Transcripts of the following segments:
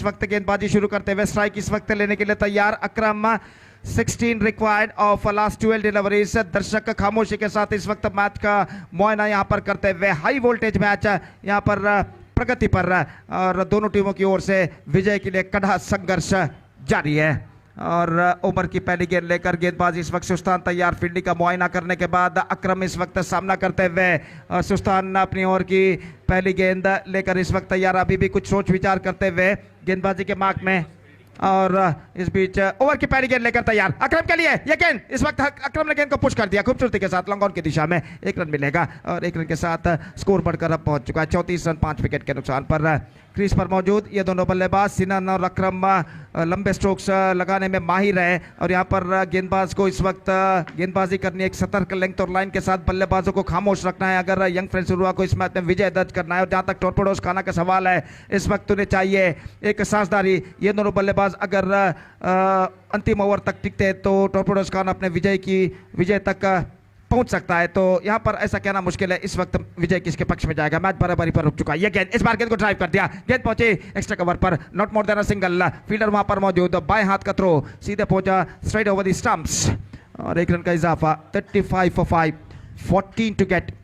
इस वक्त गेंदबाजी शुरू करते हुए स्ट्राइक इस वक्त लेने के लिए तैयार अकरम 16 रिक्वायर्ड ऑफ लास्ट 12 डिलीवरीज। दर्शक खामोशी के साथ इस वक्त मैच का मुआयना यहां पर करते हुए हाई वोल्टेज मैच यहां पर प्रगति पर और दोनों टीमों की ओर से विजय के लिए कड़ा संघर्ष जारी है। और ओवर की पहली गेंद लेकर गेंदबाजी इस वक्त सुस्तान तैयार। फील्डिंग का मुआयना करने के बाद अकरम इस वक्त सामना करते हुए सुस्तान अपनी ओर की पहली गेंद लेकर इस वक्त तैयार। अभी भी कुछ सोच विचार करते हुए गेंदबाजी के मार्क में और इस बीच ओवर की पहली गेंद लेकर तैयार अकरम के लिए यह गेंद इस वक्त अकरम ने गेंद को पुश कर दिया खूबसूरती के साथ लॉन्ग ऑन की दिशा में। 1 रन मिलेगा और 1 रन के साथ स्कोर बढ़कर अब पहुंच चुका है 34 रन 5 विकेट के नुकसान पर। क्रीज पर मौजूद ये दोनों बल्लेबाज सिनान और अकरम लंबे स्ट्रोक्स लगाने में माहिर है और यहाँ पर गेंदबाज को इस वक्त गेंदबाजी करनी है एक सतर्क लेंथ और लाइन के साथ। बल्लेबाजों को खामोश रखना है अगर यंग फ्रेंड्स उरुआ को इस मैच में विजय दर्ज करना है। और जहाँ तक टॉर्पेडोज खाना का सवाल है इस वक्त उन्हें चाहिए एक सांसदारी। ये दोनों बल्लेबाज अगर अंतिम ओवर तक टिकते हैं तो टॉर्पेडोज खाना अपने विजय तक पहुंच सकता है। तो यहां पर ऐसा कहना मुश्किल है इस वक्त विजय किसके पक्ष में जाएगा। मैच बराबरी पर रुक चुका है। यह गेंद इस बार गेंद को ड्राइव कर दिया। गेंद पहुंची एक्स्ट्रा कवर पर not more than a single. Fielder वहां पर मौजूद बाएं हाथ का थ्रो सीधे पहुंचा स्ट्रेट ओवर द स्टंप्स और 1 रन का इजाफा 35 for 5 14 to get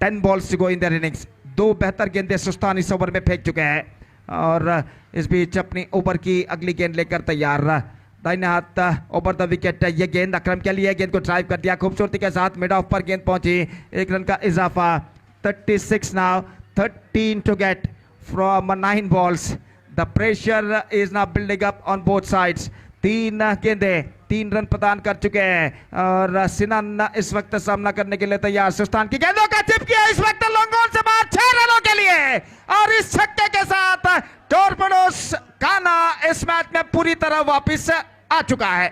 10 balls to go in their innings. 2 बेहतर गेंदें सुस्तान इस ओवर में फेंक चुके हैं और इस बीच अपनी ओवर की अगली गेंद लेकर तैयार। दाहिने हाथ ओवर द विकेट। ये गेंद अकरम के लिए गेंद को ड्राइव कर दिया खूबसूरती के साथ मिड ऑफ पर गेंद पहुंची। 1 रन का इजाफा 36 now 13 to get from 9 balls. The pressure is now building up on both sides. 3 गेंदें 3 रन प्रदान कर चुके हैं और सिनान इस वक्त सामना करने के लिए तैयार। सुस्तान की गेंदों का चिप किया इस वक्त लॉन्ग ऑन से बाहर 6 रनों के लिए और इस छक्के के साथ टॉर्पेडोज खाना इस मैच में पूरी तरह वापस आ चुका है।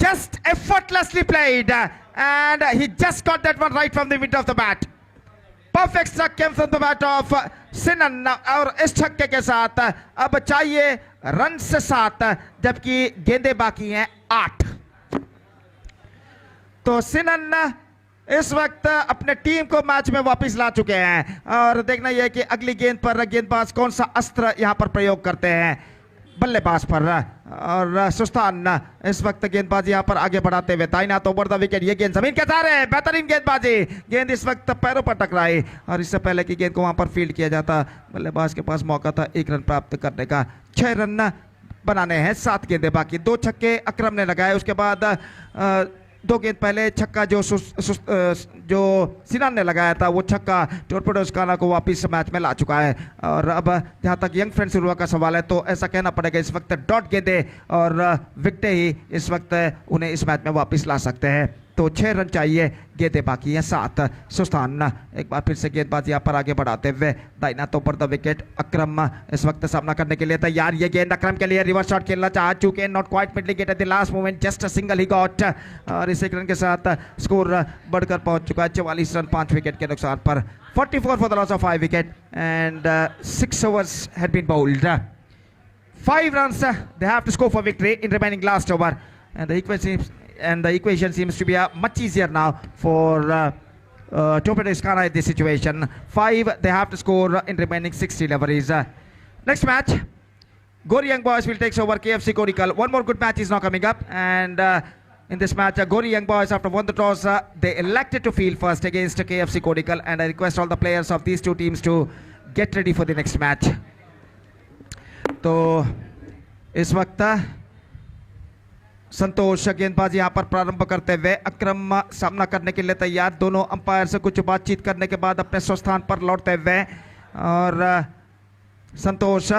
Just effortlessly played and he just got that one right from the middle of the bat. Perfect struck came from the bat of सिनन और इस छक्के के साथ अब चाहिए रन से 7 जबकि गेंदें बाकी हैं 8। तो सिनन इस वक्त अपने टीम को मैच में वापस ला चुके हैं और देखना यह कि अगली गेंद पर गेंदबाज कौन सा अस्त्र यहां पर प्रयोग करते हैं बल्लेबाज पर। और सुस्तान इस वक्त गेंदबाजी यहां पर आगे बढ़ाते हुए दाहिना तो ओवर द विकेट। ये गेंद जमीन के सहारे बेहतरीन गेंदबाजी। गेंद इस वक्त पैरों पर टकराई और इससे पहले कि गेंद को वहां पर फील्ड किया जाता बल्लेबाज के पास मौका था 1 रन प्राप्त करने का। 6 रन बनाने हैं 7 गेंदें बाकी। 2 छक्के अकरम ने लगाए उसके बाद 2 गेंद पहले छक्का जो सिनान ने लगाया था वो छक्का टॉर्पेडोज खाना को वापस मैच में ला चुका है। और अब जहां तक यंग फ्रेंड्स उरुआ का सवाल है तो ऐसा कहना पड़ेगा इस वक्त डॉट गेंदे और विकेटें ही इस वक्त उन्हें इस मैच में वापस ला सकते हैं। तो 6 रन चाहिए गेंदें बाकी हैं 7। सुस्तान एक बार फिर से गेंदबाजी यहाँ पर आगे बढ़ाते हुए दाहिना तो पर द विकेट। अकरम इस वक्त सामना करने के लिए तैयार। ये गेंद अकरम के लिए रिवर्स शॉट खेलना चाह चुके not quite middling it at the last moment just a single he got और इस 1 रन के साथ स्कोर बढ़कर पहुंच चुका है 44 रन 5 विकेट के नुकसान पर। 44 for the loss of 5 wicket and 6 overs had been bowled. 5 runs they have to score for victory in remaining last over and the equation seems to be much easier now for Torpedoes Khana in this situation. 5 they have to score in remaining 6 deliveries. Next match, Gori Young Boys will take over KFC Kodikal. One more good match is now coming up and in this match Gori Young Boys after won the toss they elected to field first against KFC Kodikal and I request all the players of these 2 teams to get ready for the next match. तो इस वक्त संतोष गेंदबाजी यहां पर प्रारंभ करते हुए अकरम सामना करने के लिए तैयार। दोनों अंपायर से कुछ बातचीत करने के बाद अपने स्वस्थान पर लौटते हुए और संतोष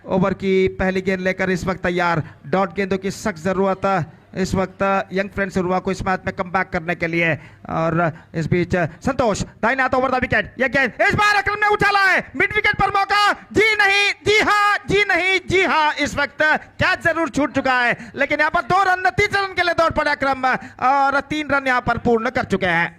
ओवर की पहली गेंद लेकर इस वक्त तैयार। डॉट गेंदों की सख्त जरूरत इस वक्त यंग फ्रेंड्स उरुआ को इस मैच में कमबैक करने के लिए और इस बीच संतोष दाहिने हाथ ओवर द विकेट। यह गेंद इस बार अकरम ने उछाला है मिड विकेट पर मौका। जी नहीं, जी हाँ, जी नहीं, जी हाँ, इस वक्त कैच जरूर छूट चुका है लेकिन यहाँ पर 2 रन 3 रन के लिए दौड़ पड़े अकरम और 3 रन यहाँ पर पूर्ण कर चुके हैं।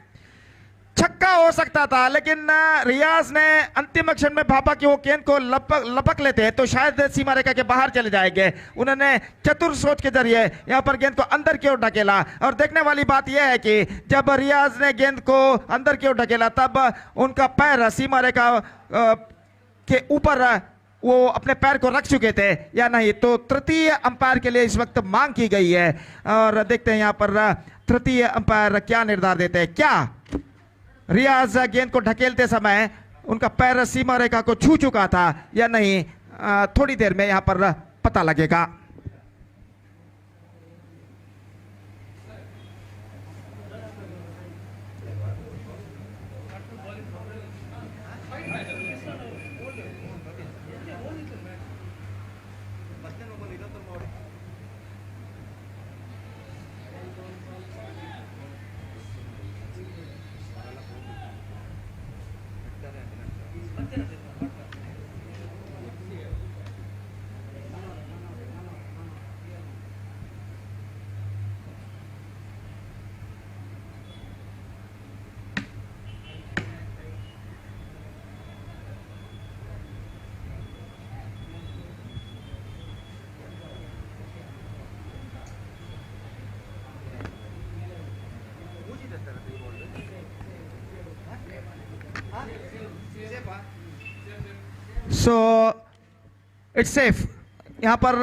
छक्का हो सकता था लेकिन रियाज ने अंतिम क्षण में भापा कि वो गेंद को लपक लेते हैं तो शायद सीमा रेखा के बाहर चले जाएंगे। उन्होंने चतुर सोच के जरिए यहां पर गेंद को अंदर की ओर ढकेला और देखने वाली बात यह है कि जब रियाज ने गेंद को अंदर की ओर ढकेला तब उनका पैर सीमा रेखा के ऊपर वो अपने पैर को रख चुके थे या नहीं। तो तृतीय अंपायर के लिए इस वक्त मांग की गई है और देखते हैं यहां पर तृतीय अंपायर क्या निर्धार देते हैं। क्या रियाज गेंद को ढकेलते समय उनका पैर सीमा रेखा को छू चुका था या नहीं, थोड़ी देर में यहां पर पता लगेगा। सो इट्स सेफ यहां पर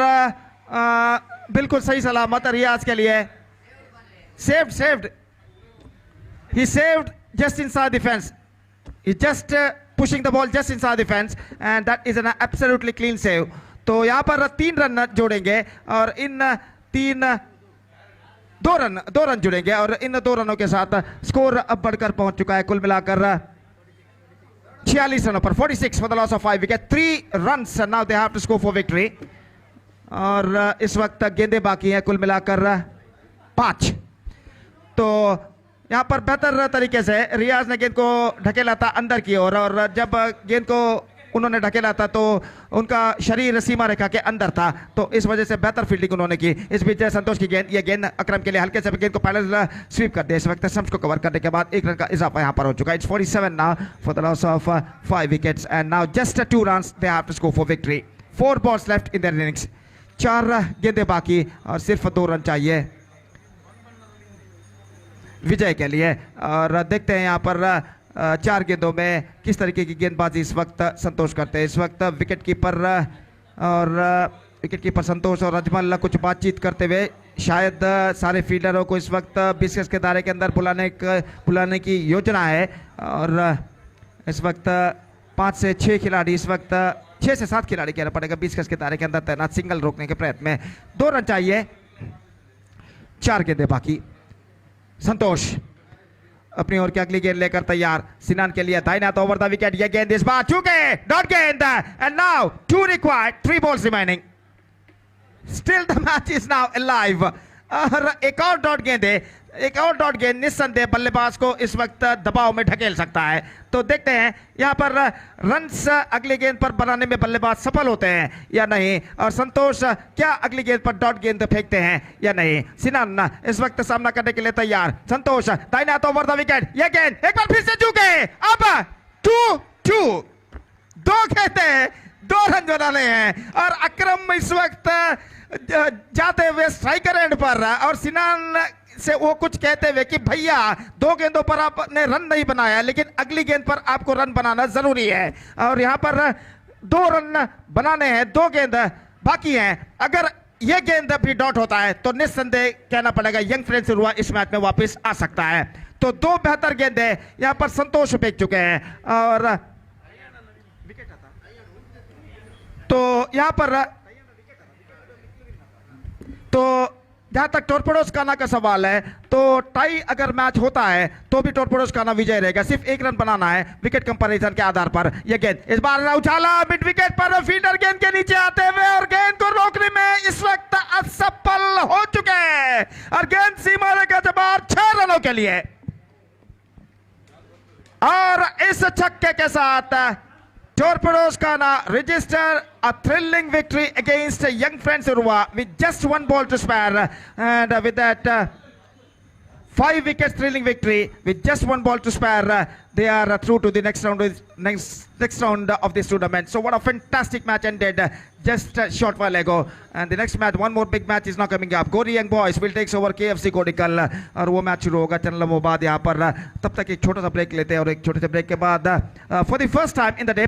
बिल्कुल सही सलामत रियाज के लिए। Saved he saved just inside the fence. He just pushing the ball just inside the fence and that is an absolutely clean save. तो यहां पर 3 रन जोड़ेंगे और इन दो रन जुड़ेंगे और इन 2 रनों के साथ स्कोर अब बढ़कर पहुंच चुका है कुल मिलाकर 46 रनों पर। 46 for the loss of 5 wicket. 3 runs now they have to score for victory. और इस वक्त गेंदे बाकी हैं कुल मिलाकर 5। तो यहां पर बेहतर तरीके से रियाज ने गेंद को ढकेला था अंदर की ओर और जब गेंद को उन्होंने ढकेला था तो उनका शरीर सीमा रेखा के अंदर था, तो इस वजह से बेहतर फील्डिंग उन्होंने की। इस बीच संतोष की गेंद, ये गेंद अकरम के लिए हल्के से गेंद को पहले स्वीप कर दिया। इस वक्त स्टंप्स को कवर करने के बाद 1 रन का इजाफा यहां पर हो चुका है। It's 47 now for the loss of 5 wickets and now just 2 runs they have to score for victory. 4 balls left in their innings. 4 गेंदें बाकी और सिर्फ 2 रन चाहिए विजय के लिए। और देखते हैं यहां पर 4 गेंदों में किस तरीके की गेंदबाजी इस वक्त संतोष करते हैं। इस वक्त विकेट कीपर संतोष और अजमल कुछ बातचीत करते हुए शायद सारे फील्डरों को इस वक्त 20 गज के दायरे के अंदर बुलाने की योजना है। और इस वक्त 5 से 6 खिलाड़ी, इस वक्त 6 से 7 खिलाड़ी कहना पड़ेगा 20 गज के दायरे के अंदर तैनात सिंगल रोकने के प्रयत्न में। 2 रन चाहिए, 4 गेंदें बाकी। संतोष अपनी ओर की अगली गेंद लेकर तैयार। सिनान के लिए दाहिना हाथ ओवर द विकेट। ये गेंद इस बार चूके डॉट गेंद and now 2 required, 3 balls remaining. Still the match is now alive. और एक और डॉट गेंद निस्संदेह बल्लेबाज को इस वक्त दबाव में ढकेल सकता है। तो देखते हैं यहां पर रन्स अगली गेंद पर बनाने में बल्लेबाज सफल होते हैं या नहीं और संतोष क्या अगली गेंद पर डॉट गेंद फेंकते हैं या नहीं। सिनान इस वक्त सामना करने के लिए तैयार। संतोष दाहिने हाथ ओवर द विकेट। यह गेंद एक बार फिर से चूके। अब 2 गेंदें 2 रन बनाने हैं और अकरम इस वक्त जाते हुए स्ट्राइकर एंड पर और सिनान से वो कुछ कहते हुए कि भैया 2 गेंदों पर आपने रन नहीं बनाया लेकिन अगली गेंद पर आपको रन बनाना जरूरी है। और यहां पर 2 रन बनाने हैं, 2 गेंद बाकी हैं। अगर यह गेंद भी डॉट होता है तो निस्संदेह कहना पड़ेगा यंग फ्रेंड्स हुआ इस मैच में वापस आ सकता है। तो 2 बेहतर गेंदें यहां पर संतोष फेंक चुके हैं और तो यहां पर तो जहां तक टॉर्पेडोज काना का सवाल है तो टाई अगर मैच होता है तो भी टॉर्पेडोज काना विजय रहेगा। सिर्फ 1 रन बनाना है विकेट कंपैरिजन के आधार पर। यह गेंद इस बार उछाला मिड विकेट पर, फील्डर गेंद के नीचे आते हुए और गेंद को रोकने में इस वक्त असफल हो चुके हैं और गेंद सीमा रेखा से बाहर 6 रनों के लिए। और इस छक्के के साथ Torpedoes Kana register a thrilling victory against Young Friends Urwa with just 1 ball to spare, and with that 5 wickets thrilling victory with just 1 ball to spare, they are through to the next round of this tournament. So what a fantastic match ended just a short while ago, and the next match, one more big match is now coming up. Gori Young Boys will take over KFC Kodikal और वो match शुरू होगा चंदलमोबाद। यहाँ पर तब तक एक छोटा सा ब्रेक लेते हैं और एक छोटे से ब्रेक के बाद for the first time in the day